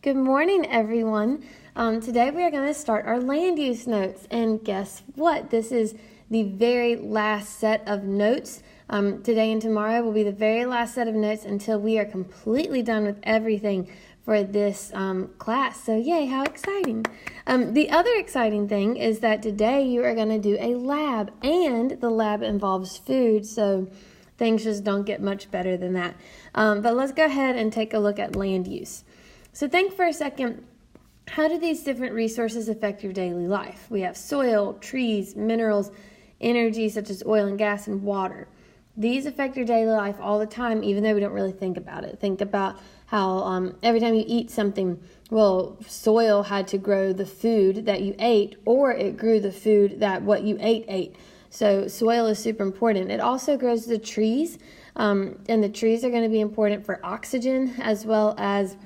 Good morning, everyone. Today we are going to start our land use notes, and guess what? This is the very last set of notes. Today and tomorrow will be the very last set of notes until we are completely done with everything for this class. So yay, how exciting. The other exciting thing is that today you are going to do a lab, and the lab involves food, so things just don't get much better than that. But let's go ahead and take a look at land use. So think for a second, how do these different resources affect your daily life? We have soil, trees, minerals, energy such as oil and gas, and water. These affect your daily life all the time, even though we don't really think about it. Think about how every time you eat something, soil had to grow the food that you ate, or it grew the food that what you ate. So soil is super important. It also grows the trees, and the trees are going to be important for oxygen, as well as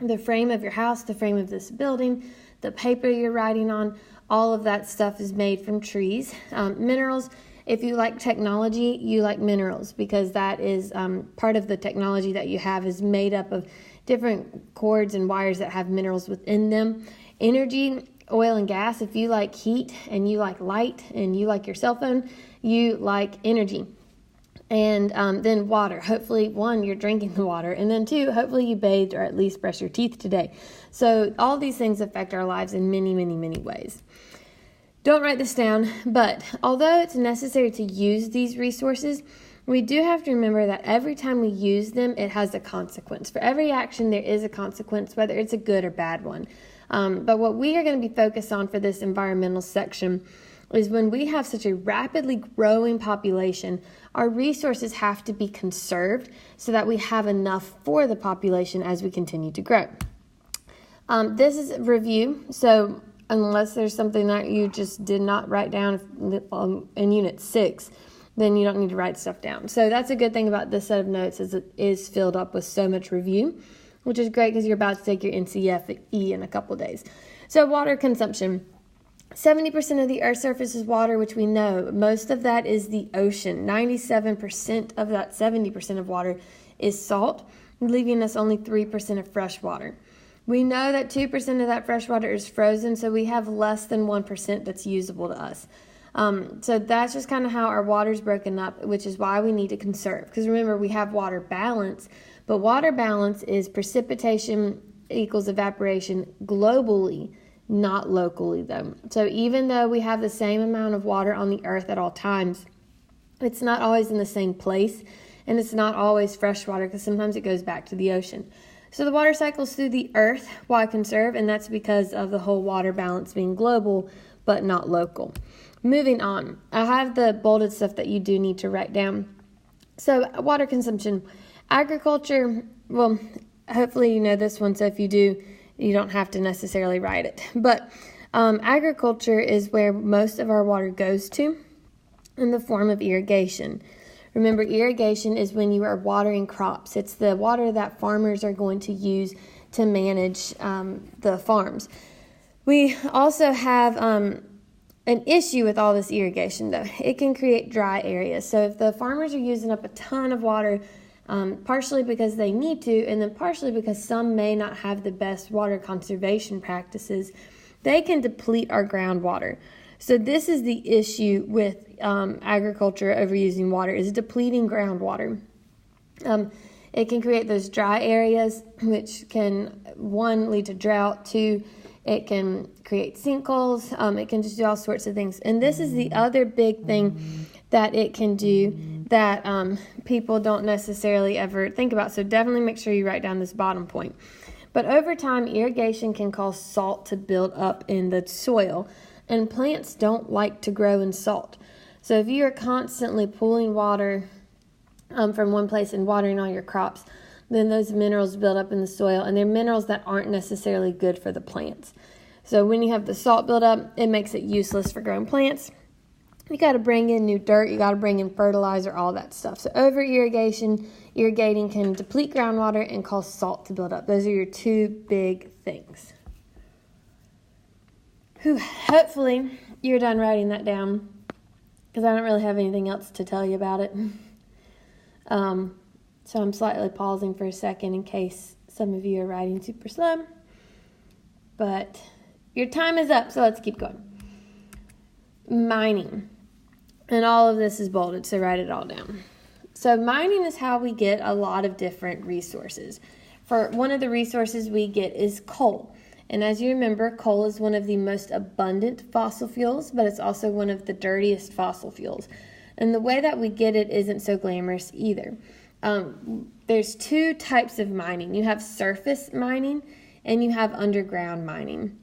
the frame of your house, the frame of this building, the paper you're writing on. All of that stuff is made from trees. Minerals, if you like technology, you like minerals, because that is part of the technology that you have is made up of different cords and wires that have minerals within them. Energy, oil and gas, if you like heat and you like light and you like your cell phone, you like energy. And then water. Hopefully, one, you're drinking the water. And then two, hopefully you bathed or at least brush your teeth today. So all these things affect our lives in many, many, many ways. Don't write this down, but although it's necessary to use these resources, we do have to remember that every time we use them, it has a consequence. For every action, there is a consequence, whether it's a good or bad one. But what we are going to be focused on for this environmental section is when we have such a rapidly growing population, our resources have to be conserved so that we have enough for the population as we continue to grow. This is a review, so unless there's something that you just did not write down in Unit 6, then you don't need to write stuff down. So that's a good thing about this set of notes, is it is filled up with so much review, which is great because you're about to take your NCFE in a couple days. So water consumption. 70% of the Earth's surface is water, which we know. Most of that is the ocean. 97% of that 70% of water is salt, leaving us only 3% of fresh water. We know that 2% of that fresh water is frozen, so we have less than 1% that's usable to us. So that's just kind of how our water is broken up, which is why we need to conserve. Because remember, we have water balance, but water balance is precipitation equals evaporation globally, not locally though. So even though we have the same amount of water on the earth at all times, it's not always in the same place, and it's not always fresh water, because sometimes it goes back to the ocean. So the water cycles through the earth while conserve, and that's because of the whole water balance being global but not local. Moving on, I have the bolded stuff that you do need to write down. So water consumption, agriculture, hopefully you know this one, so if you do, you don't have to necessarily write it. But agriculture is where most of our water goes to in the form of irrigation. Remember, irrigation is when you are watering crops. It's the water that farmers are going to use to manage the farms. We also have an issue with all this irrigation, though. It can create dry areas. So if the farmers are using up a ton of water, partially because they need to, and then partially because some may not have the best water conservation practices, they can deplete our groundwater. So this is the issue with agriculture overusing water, is depleting groundwater. It can create those dry areas, which can, one, lead to drought, two, it can create sinkholes, it can just do all sorts of things. And this is the other big thing that it can do that people don't necessarily ever think about. So definitely make sure you write down this bottom point. But over time, irrigation can cause salt to build up in the soil, and plants don't like to grow in salt. So if you are constantly pulling water from one place and watering all your crops, then those minerals build up in the soil, and they're minerals that aren't necessarily good for the plants. So when you have the salt build up, it makes it useless for growing plants. You got to bring in new dirt, you got to bring in fertilizer, all that stuff. So irrigating can deplete groundwater and cause salt to build up. Those are your two big things. Hopefully you're done writing that down, because I don't really have anything else to tell you about it. So I'm slightly pausing for a second in case Some of you are writing super slow, but your time is up, so let's keep going. Mining. And all of this is bolded, so write it all down. So mining is how we get a lot of different resources. For one of the resources we get is coal. And as you remember, coal is one of the most abundant fossil fuels, but it's also one of the dirtiest fossil fuels. And the way that we get it isn't so glamorous either. There's two types of mining. You have surface mining and you have underground mining.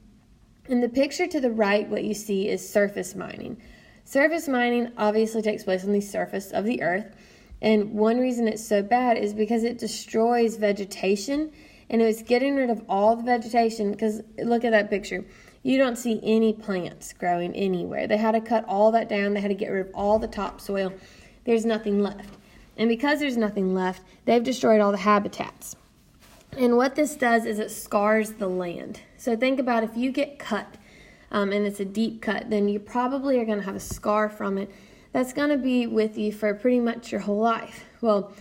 In the picture to the right, what you see is surface mining. Surface mining obviously takes place on the surface of the earth. And one reason it's so bad is because it destroys vegetation, and it was getting rid of all the vegetation, because look at that picture. You don't see any plants growing anywhere. They had to cut all that down. They had to get rid of all the topsoil. There's nothing left. And because there's nothing left, they've destroyed all the habitats. And what this does is it scars the land. So think about if you get cut, and it's a deep cut, then you probably are going to have a scar from it that's going to be with you for pretty much your whole life. Well,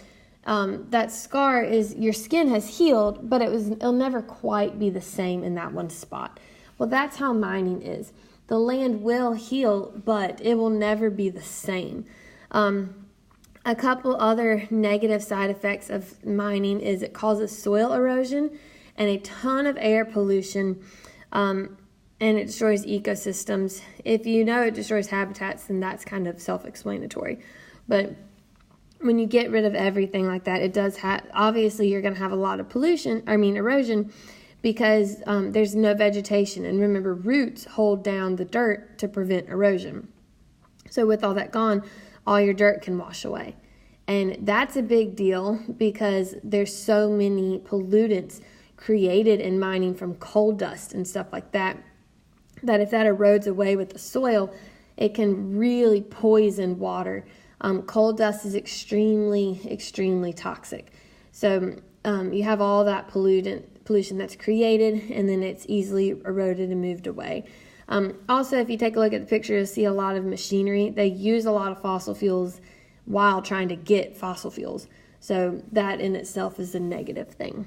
that scar is your skin has healed, but it'll never quite be the same in that one spot. Well, that's how mining is. The land will heal, but it will never be the same. A couple other negative side effects of mining is it causes soil erosion and a ton of air pollution, and it destroys ecosystems. If you know it destroys habitats, then that's kind of self-explanatory. But when you get rid of everything like that, it does obviously you're going to have a lot of erosion, because there's no vegetation. And remember, roots hold down the dirt to prevent erosion. So with all that gone, all your dirt can wash away. And that's a big deal because there's so many pollutants created in mining from coal dust and stuff like that, that if that erodes away with the soil, it can really poison water. Coal dust is extremely, extremely toxic. So you have all that pollution that's created, and then it's easily eroded and moved away. Also, if you take a look at the picture, you'll see a lot of machinery. They use a lot of fossil fuels while trying to get fossil fuels. So that in itself is a negative thing.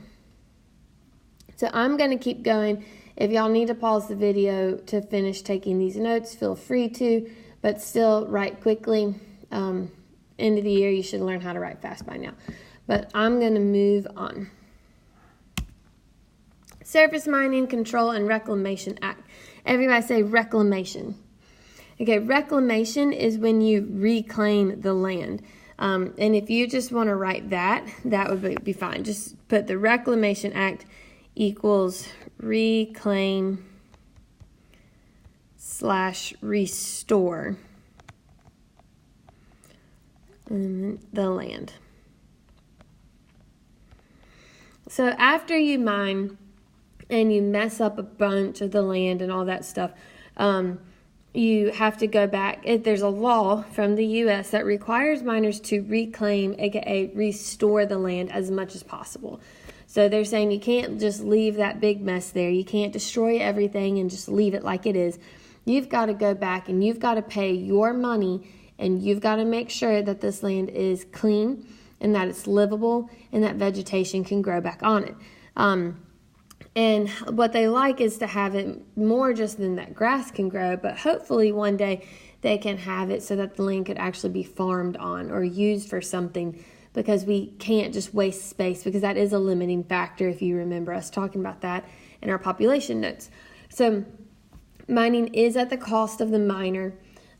So I'm going to keep going. If y'all need to pause the video to finish taking these notes, feel free to, but still write quickly. End of the year, you should learn how to write fast by now. But I'm going to move on. Surface Mining Control and Reclamation Act. Everybody say reclamation. Okay, reclamation is when you reclaim the land. And if you just want to write that would be fine. Just put the Reclamation Act equals reclaim / restore the land. So after you mine and you mess up a bunch of the land and all that stuff, you have to go back. There's a law from the U.S. that requires miners to reclaim, aka restore the land as much as possible. So they're saying you can't just leave that big mess there. You can't destroy everything and just leave it like it is. You've got to go back and you've got to pay your money, and you've got to make sure that this land is clean and that it's livable and that vegetation can grow back on it. And what they like is to have it more just than that grass can grow, but hopefully one day they can have it so that the land could actually be farmed on or used for something, because we can't just waste space, because that is a limiting factor if you remember us talking about that in our population notes. So mining is at the cost of the miner.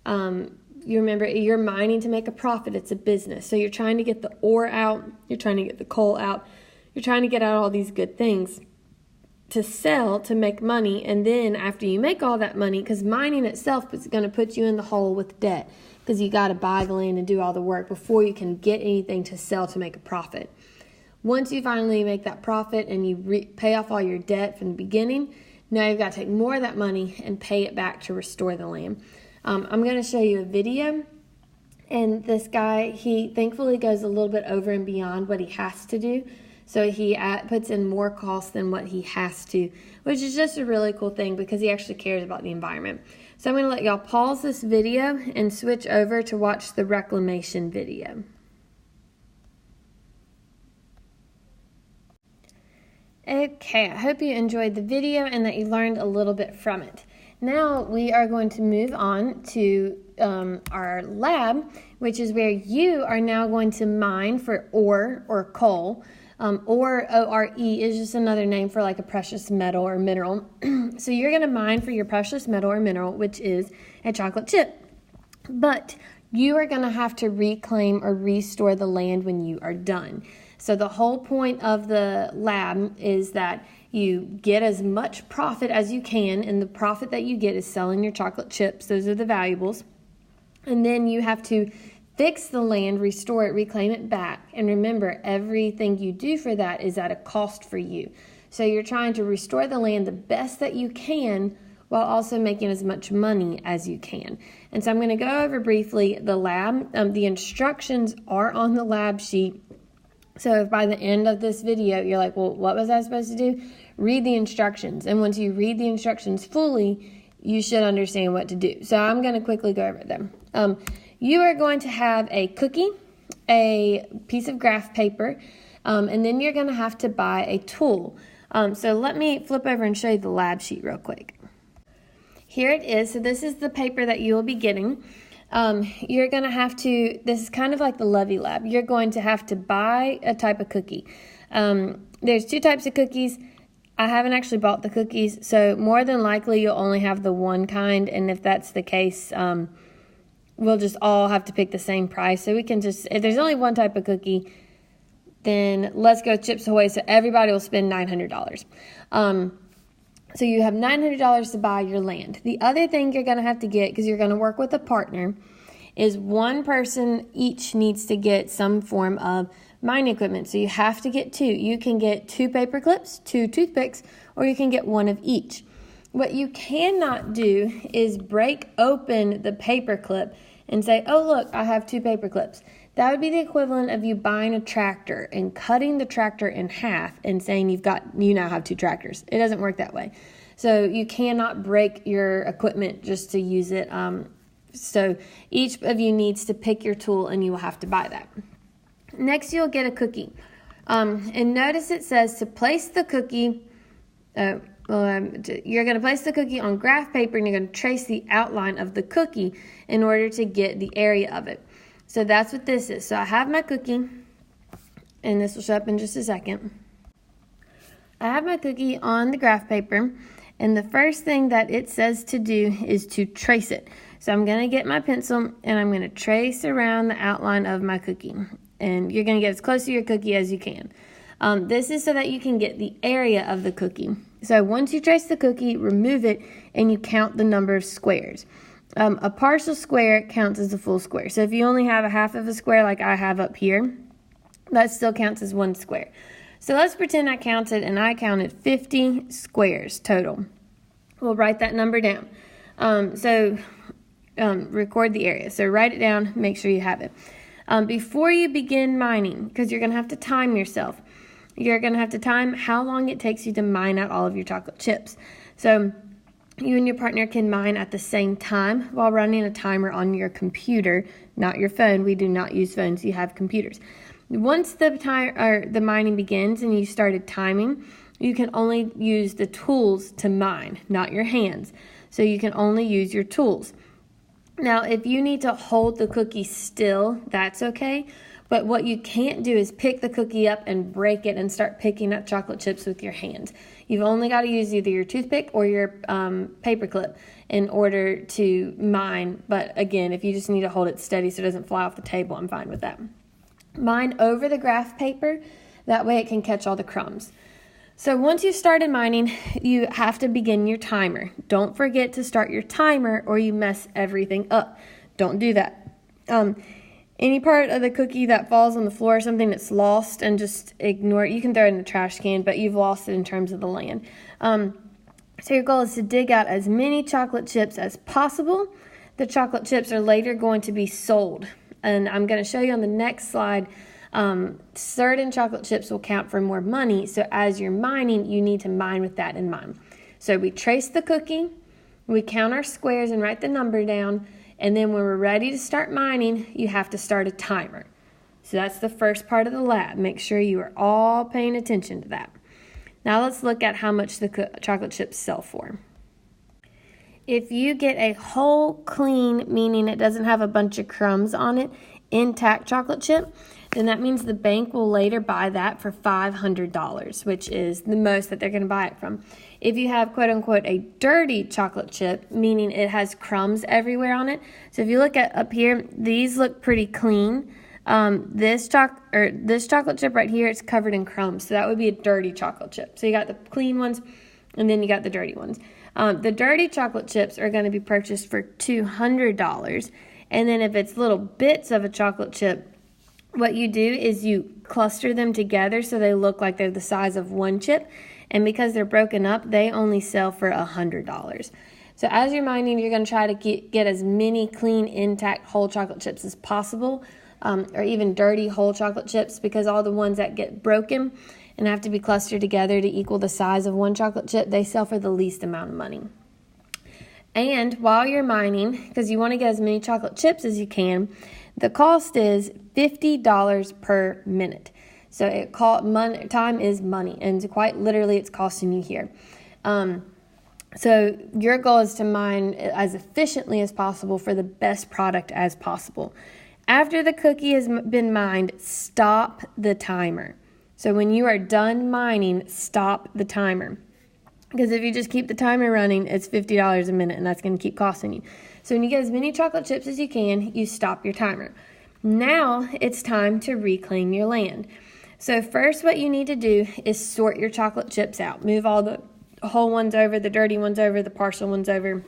You remember, you're mining to make a profit. It's a business. So you're trying to get the ore out. You're trying to get the coal out. You're trying to get out all these good things to sell, to make money. And then after you make all that money, because mining itself is going to put you in the hole with debt, because you got to buy the land and do all the work before you can get anything to sell to make a profit. Once you finally make that profit and you pay off all your debt from the beginning, now you've got to take more of that money and pay it back to restore the land. I'm going to show you a video, and this guy, he thankfully goes a little bit over and beyond what he has to do. So he puts in more cost than what he has to, which is just a really cool thing because he actually cares about the environment. So I'm going to let y'all pause this video and switch over to watch the reclamation video. Okay, I hope you enjoyed the video and that you learned a little bit from it. Now we are going to move on to our lab, which is where you are now going to mine for ore or coal. Ore, O-R-E, is just another name for like a precious metal or mineral. So you're going to mine for your precious metal or mineral, which is a chocolate chip. But you are going to have to reclaim or restore the land when you are done. So the whole point of the lab is that you get as much profit as you can, and the profit that you get is selling your chocolate chips. Those are the valuables. And then you have to fix the land, restore it, reclaim it back. And remember, everything you do for that is at a cost for you. So you're trying to restore the land the best that you can while also making as much money as you can. And so I'm going to go over briefly the lab. The instructions are on the lab sheet. So if by the end of this video you're like, well, what was I supposed to do? Read the instructions. And once you read the instructions fully, you should understand what to do. So I'm going to quickly go over them. You are going to have a cookie, a piece of graph paper, and then you're going to have to buy a tool. So let me flip over and show you the lab sheet real quick. Here it is. So this is the paper that you will be getting. You're going to have to, this is kind of like the Lovey Lab. You're going to have to buy a type of cookie. There's two types of cookies. I haven't actually bought the cookies, so more than likely you'll only have the one kind, and if that's the case, we'll just all have to pick the same price. So we can just, if there's only one type of cookie, then let's go Chips Ahoy, so everybody will spend $900. So you have $900 to buy your land. The other thing you're going to have to get, because you're going to work with a partner, is one person each needs to get some form of mining equipment. So you have to get two. You can get 2 paper clips, 2 toothpicks, or you can get one of each. What you cannot do is break open the paper clip and say, oh, look, I have 2 paper clips. That would be the equivalent of you buying a tractor and cutting the tractor in half and saying you now have 2 tractors. It doesn't work that way. So you cannot break your equipment just to use it. So each of you needs to pick your tool, and you will have to buy that. Next, you'll get a cookie. And notice it says to place the cookie, you're going to place the cookie on graph paper, and you're going to trace the outline of the cookie in order to get the area of it. So that's what this is. So I have my cookie, and this will show up in just a second. I have my cookie on the graph paper, and the first thing that it says to do is to trace it. So I'm going to get my pencil, and I'm going to trace around the outline of my cookie. And you're going to get as close to your cookie as you can. This is so that you can get the area of the cookie. So once you trace the cookie, remove it, and you count the number of squares. A partial square counts as a full square. So if you only have a half of a square like I have up here, that still counts as 1 square. So let's pretend I counted, and I counted 50 squares total. We'll write that number down. Record the area. So write it down, make sure you have it. Before you begin mining, because you're going to have to time yourself, you're going to have to time how long it takes you to mine out all of your chocolate chips. So you and your partner can mine at the same time while running a timer on your computer, not your phone. We do not use phones. You have computers. Once the mining begins and you started timing, you can only use the tools to mine, not your hands. So you can only use your tools. Now, if you need to hold the cookie still, that's okay. But what you can't do is pick the cookie up and break it and start picking up chocolate chips with your hands. You've only got to use either your toothpick or your paper clip in order to mine. But again, if you just need to hold it steady so it doesn't fly off the table, I'm fine with that. Mine over the graph paper. That way it can catch all the crumbs. So once you've started mining, you have to begin your timer. Don't forget to start your timer or you mess everything up. Don't do that. Any part of the cookie that falls on the floor or something that's lost, and just ignore it. You can throw it in the trash can, but you've lost it in terms of the land. So your goal is to dig out as many chocolate chips as possible. The chocolate chips are later going to be sold. And I'm going to show you on the next slide, certain chocolate chips will count for more money. So as you're mining, you need to mine with that in mind. So we trace the cookie, we count our squares and write the number down. And then when we're ready to start mining, you have to start a timer. So that's the first part of the lab. Make sure you are all paying attention to that. Now let's look at how much the chocolate chips sell for. If you get a whole clean, meaning it doesn't have a bunch of crumbs on it, intact chocolate chip, then that means the bank will later buy that for $500, which is the most that they're going to buy it from. If you have, quote unquote, a dirty chocolate chip, meaning it has crumbs everywhere on it. So if you look at up here, these look pretty clean. This chocolate chip right here, it's covered in crumbs. So that would be a dirty chocolate chip. So you got the clean ones, and then you got the dirty ones. The dirty chocolate chips are going to be purchased for $200. And then if it's little bits of a chocolate chip, what you do is you cluster them together so they look like they're the size of one chip. And because they're broken up, they only sell for $100. So as you're mining, you're going to try to get as many clean, intact, whole chocolate chips as possible, or even dirty whole chocolate chips, because all the ones that get broken and have to be clustered together to equal the size of one chocolate chip, they sell for the least amount of money. And while you're mining, because you want to get as many chocolate chips as you can, the cost is $50 per minute. So time is money, and quite literally it's costing you here. So your goal is to mine as efficiently as possible for the best product as possible. After the cookie has been mined, stop the timer. So when you are done mining, stop the timer. Because if you just keep the timer running, it's $50 a minute, and that's going to keep costing you. So when you get as many chocolate chips as you can, you stop your timer. Now it's time to reclaim your land. So first what you need to do is sort your chocolate chips out. Move all the whole ones over, the dirty ones over, the partial ones over.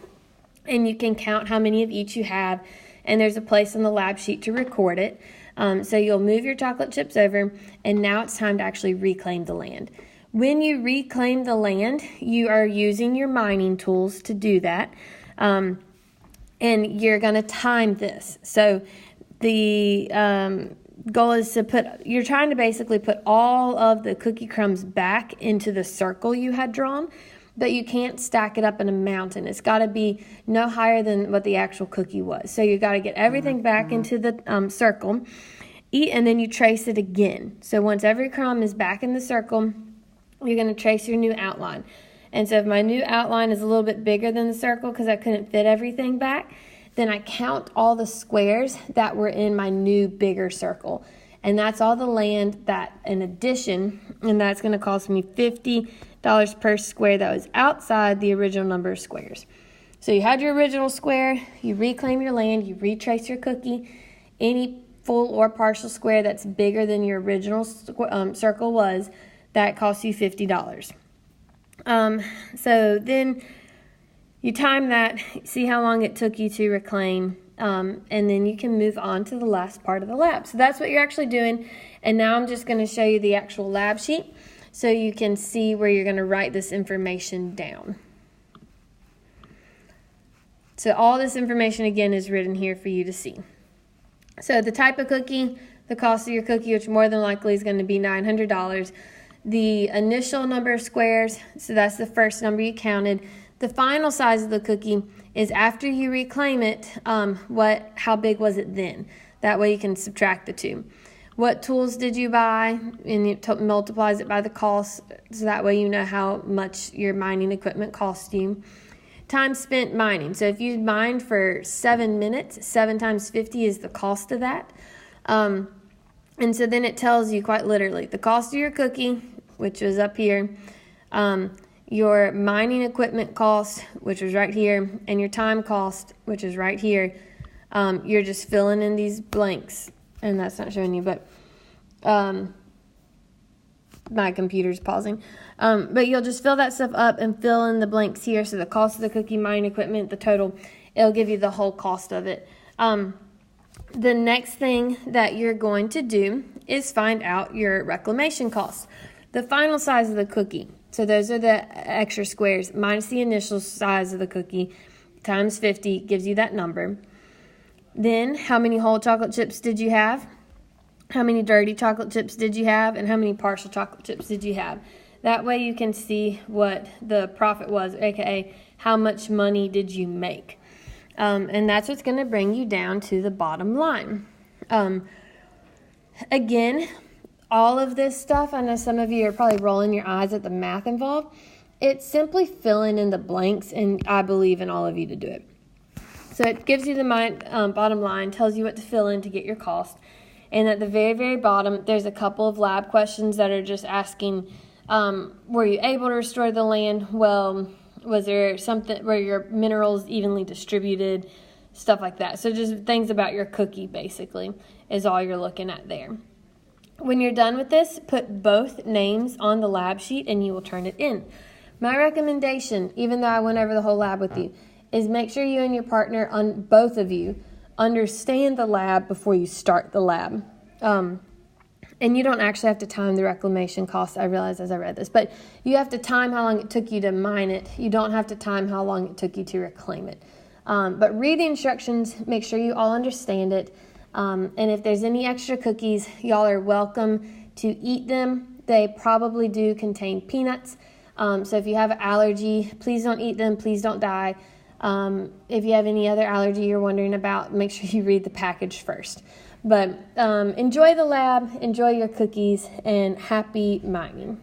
And you can count how many of each you have. And there's a place on the lab sheet to record it. So you'll move your chocolate chips over, and now it's time to actually reclaim the land. When you reclaim the land, you are using your mining tools to do that. And you're going to time this. So the goal is you're trying to basically put all of the cookie crumbs back into the circle you had drawn, but you can't stack it up in a mountain. It's got to be no higher than what the actual cookie was. So you got to get everything back into the circle, and then you trace it again. So once every crumb is back in the circle, you're going to trace your new outline. And so if my new outline is a little bit bigger than the circle because I couldn't fit everything back, then I count all the squares that were in my new bigger circle. And that's all the land that in addition, and that's going to cost me $50 per square that was outside the original number of squares. So you had your original square, you reclaim your land, you retrace your cookie. Any full or partial square that's bigger than your original circle was, that costs you $50. So then you time that, see how long it took you to reclaim, and then you can move on to the last part of the lab. So that's what you're actually doing. And now I'm just going to show you the actual lab sheet so you can see where you're going to write this information down. So all this information again is written here for you to see. So the type of cookie, the cost of your cookie, which more than likely is going to be $900. The initial number of squares, so that's the first number you counted. The final size of the cookie is after you reclaim it, how big was it then? That way you can subtract the two. What tools did you buy? And it multiplies it by the cost, so that way you know how much your mining equipment cost you. Time spent mining. So if you mined for 7 minutes, 7 times 50 is the cost of that. And so then it tells you quite literally the cost of your cookie, which is up here, your mining equipment cost, which is right here, and your time cost, which is right here. You're just filling in these blanks, and that's not showing you, but my computer's pausing. But you'll just fill that stuff up and fill in the blanks here. So the cost of the cookie, mining equipment, the total, it'll give you the whole cost of it. The next thing that you're going to do is find out your reclamation costs. The final size of the cookie. So those are the extra squares minus the initial size of the cookie times 50 gives you that number. Then how many whole chocolate chips did you have? How many dirty chocolate chips did you have? And how many partial chocolate chips did you have? That way you can see what the profit was, aka how much money did you make. And that's what's going to bring you down to the bottom line. Again, all of this stuff, I know some of you are probably rolling your eyes at the math involved. It's simply filling in the blanks, and I believe in all of you to do it. So it gives you the bottom line, tells you what to fill in to get your cost. And at the very, very bottom, there's a couple of lab questions that are just asking, were you able to restore the land? Well, was there something, were your minerals evenly distributed? Stuff like that. So just things about your cookie, basically, is all you're looking at there. When you're done with this, put both names on the lab sheet and you will turn it in. My recommendation, even though I went over the whole lab with you, is make sure you and your partner, both of you, understand the lab before you start the lab. And you don't actually have to time the reclamation costs, I realized as I read this, but you have to time how long it took you to mine it. You don't have to time how long it took you to reclaim it. But read the instructions, make sure you all understand it. And if there's any extra cookies, y'all are welcome to eat them. They probably do contain peanuts. So if you have an allergy, please don't eat them. Please don't die. If you have any other allergy you're wondering about, make sure you read the package first. But enjoy the lab, enjoy your cookies, and happy mining.